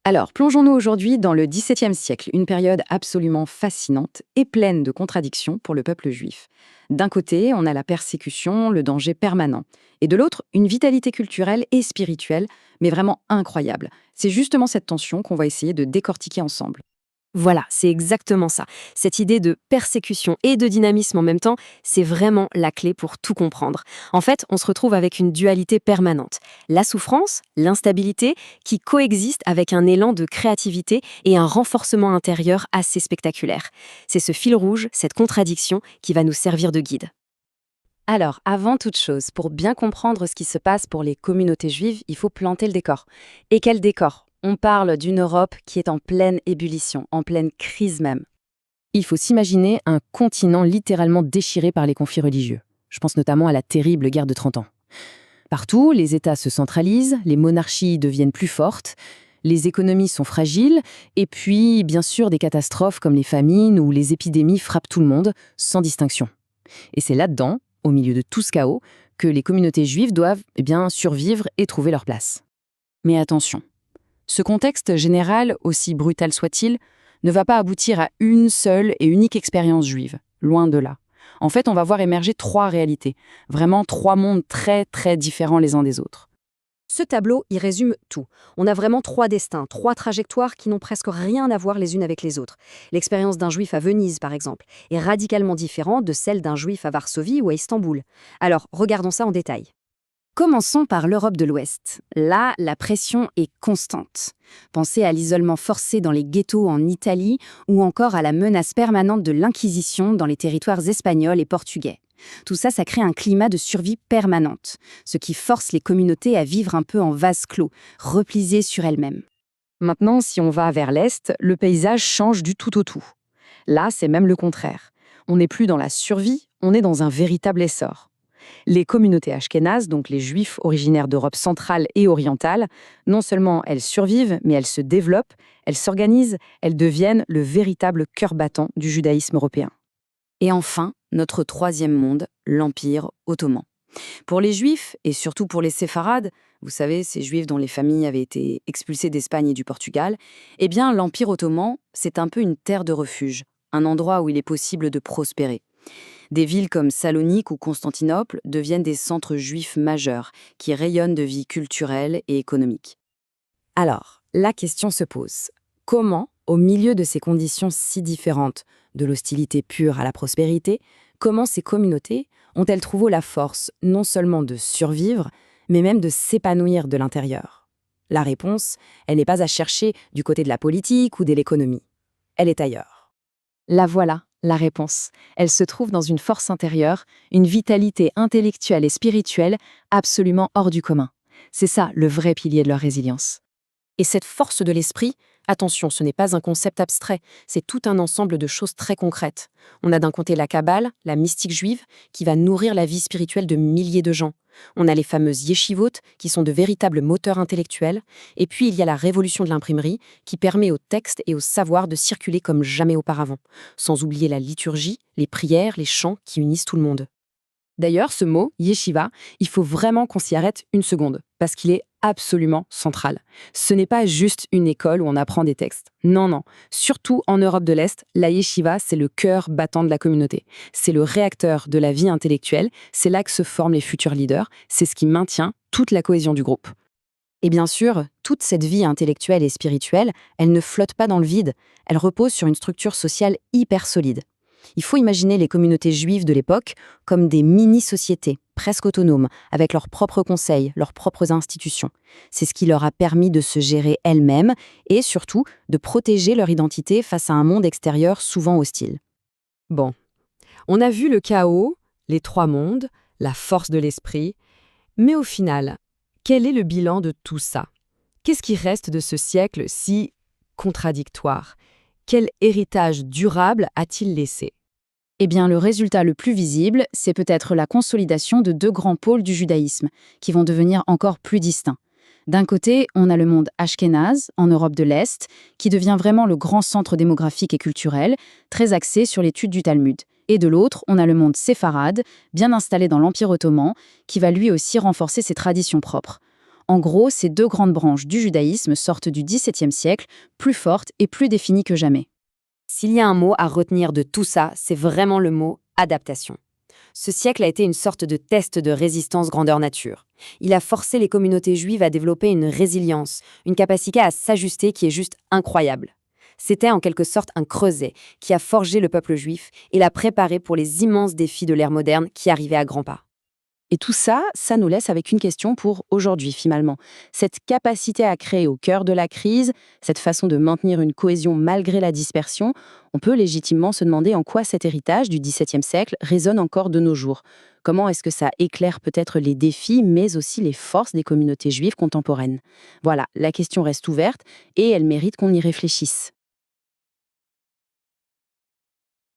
Alors, plongeons-nous aujourd'hui dans le XVIIe siècle, une période absolument fascinante et pleine de contradictions pour le peuple juif. D'un côté, on a la persécution, le danger permanent, et de l'autre, une vitalité culturelle et spirituelle, mais vraiment incroyable. C'est justement cette tension qu'on va essayer de décortiquer ensemble. Voilà, c'est exactement ça. Cette idée de persécution et de dynamisme en même temps, c'est vraiment la clé pour tout comprendre. En fait, on se retrouve avec une dualité permanente. La souffrance, l'instabilité, qui coexistent avec un élan de créativité et un renforcement intérieur assez spectaculaire. C'est ce fil rouge, cette contradiction, qui va nous servir de guide. Alors, avant toute chose, pour bien comprendre ce qui se passe pour les communautés juives, il faut planter le décor. Et quel décor? On parle d'une Europe qui est en pleine ébullition, en pleine crise même. Il faut s'imaginer un continent littéralement déchiré par les conflits religieux. Je pense notamment à la terrible guerre de 30 ans. Partout, les États se centralisent, les monarchies deviennent plus fortes, les économies sont fragiles, et puis, bien sûr, des catastrophes comme les famines ou les épidémies frappent tout le monde, sans distinction. Et c'est là-dedans, au milieu de tout ce chaos, que les communautés juives doivent survivre et trouver leur place. Mais attention, ce contexte général, aussi brutal soit-il, ne va pas aboutir à une seule et unique expérience juive, loin de là. En fait, on va voir émerger trois réalités, vraiment trois mondes très très différents les uns des autres. Ce tableau, il résume tout. On a vraiment trois destins, trois trajectoires qui n'ont presque rien à voir les unes avec les autres. L'expérience d'un juif à Venise, par exemple, est radicalement différente de celle d'un juif à Varsovie ou à Istanbul. Alors, regardons ça en détail. Commençons par l'Europe de l'Ouest. Là, la pression est constante. Pensez à l'isolement forcé dans les ghettos en Italie ou encore à la menace permanente de l'Inquisition dans les territoires espagnols et portugais. Tout ça, ça crée un climat de survie permanente, ce qui force les communautés à vivre un peu en vase clos, repliées sur elles-mêmes. Maintenant, si on va vers l'Est, le paysage change du tout au tout. Là, c'est même le contraire. On n'est plus dans la survie, on est dans un véritable essor. Les communautés ashkénazes, donc les juifs originaires d'Europe centrale et orientale, non seulement elles survivent, mais elles se développent, elles s'organisent, elles deviennent le véritable cœur battant du judaïsme européen. Et enfin, notre troisième monde, l'Empire ottoman. Pour les juifs, et surtout pour les séfarades, vous savez, ces juifs dont les familles avaient été expulsées d'Espagne et du Portugal, eh bien l'Empire ottoman, c'est un peu une terre de refuge, un endroit où il est possible de prospérer. Des villes comme Salonique ou Constantinople deviennent des centres juifs majeurs qui rayonnent de vie culturelle et économique. Alors, la question se pose. Comment, au milieu de ces conditions si différentes, de l'hostilité pure à la prospérité, comment ces communautés ont-elles trouvé la force non seulement de survivre, mais même de s'épanouir de l'intérieur? La réponse, elle n'est pas à chercher du côté de la politique ou de l'économie. Elle est ailleurs. La voilà. La réponse, elle se trouve dans une force intérieure, une vitalité intellectuelle et spirituelle absolument hors du commun. C'est ça le vrai pilier de leur résilience. Et cette force de l'esprit, attention, ce n'est pas un concept abstrait, c'est tout un ensemble de choses très concrètes. On a d'un côté la Kabbale, la mystique juive, qui va nourrir la vie spirituelle de milliers de gens. On a les fameuses yeshivot, qui sont de véritables moteurs intellectuels. Et puis il y a la révolution de l'imprimerie, qui permet aux textes et aux savoirs de circuler comme jamais auparavant. Sans oublier la liturgie, les prières, les chants qui unissent tout le monde. D'ailleurs, ce mot, yeshiva, il faut vraiment qu'on s'y arrête une seconde, parce qu'il est absolument central. Ce n'est pas juste une école où on apprend des textes. Non, non. Surtout en Europe de l'Est, la yeshiva, c'est le cœur battant de la communauté. C'est le réacteur de la vie intellectuelle, c'est là que se forment les futurs leaders, c'est ce qui maintient toute la cohésion du groupe. Et bien sûr, toute cette vie intellectuelle et spirituelle, elle ne flotte pas dans le vide, elle repose sur une structure sociale hyper solide. Il faut imaginer les communautés juives de l'époque comme des mini-sociétés, presque autonomes, avec leurs propres conseils, leurs propres institutions. C'est ce qui leur a permis de se gérer elles-mêmes et surtout de protéger leur identité face à un monde extérieur souvent hostile. Bon, on a vu le chaos, les trois mondes, la force de l'esprit, mais au final, quel est le bilan de tout ça? Qu'est-ce qui reste de ce siècle si contradictoire? Quel héritage durable a-t-il laissé? Eh bien, le résultat le plus visible, c'est peut-être la consolidation de deux grands pôles du judaïsme, qui vont devenir encore plus distincts. D'un côté, on a le monde ashkénaze, en Europe de l'Est, qui devient vraiment le grand centre démographique et culturel, très axé sur l'étude du Talmud. Et de l'autre, on a le monde séfarade, bien installé dans l'Empire ottoman, qui va lui aussi renforcer ses traditions propres. En gros, ces deux grandes branches du judaïsme sortent du XVIIe siècle, plus fortes et plus définies que jamais. S'il y a un mot à retenir de tout ça, c'est vraiment le mot adaptation. Ce siècle a été une sorte de test de résistance grandeur nature. Il a forcé les communautés juives à développer une résilience, une capacité à s'ajuster qui est juste incroyable. C'était en quelque sorte un creuset qui a forgé le peuple juif et l'a préparé pour les immenses défis de l'ère moderne qui arrivaient à grands pas. Et tout ça, ça nous laisse avec une question pour aujourd'hui finalement. Cette capacité à créer au cœur de la crise, cette façon de maintenir une cohésion malgré la dispersion, on peut légitimement se demander en quoi cet héritage du XVIIe siècle résonne encore de nos jours. Comment est-ce que ça éclaire peut-être les défis, mais aussi les forces des communautés juives contemporaines? Voilà, la question reste ouverte et elle mérite qu'on y réfléchisse.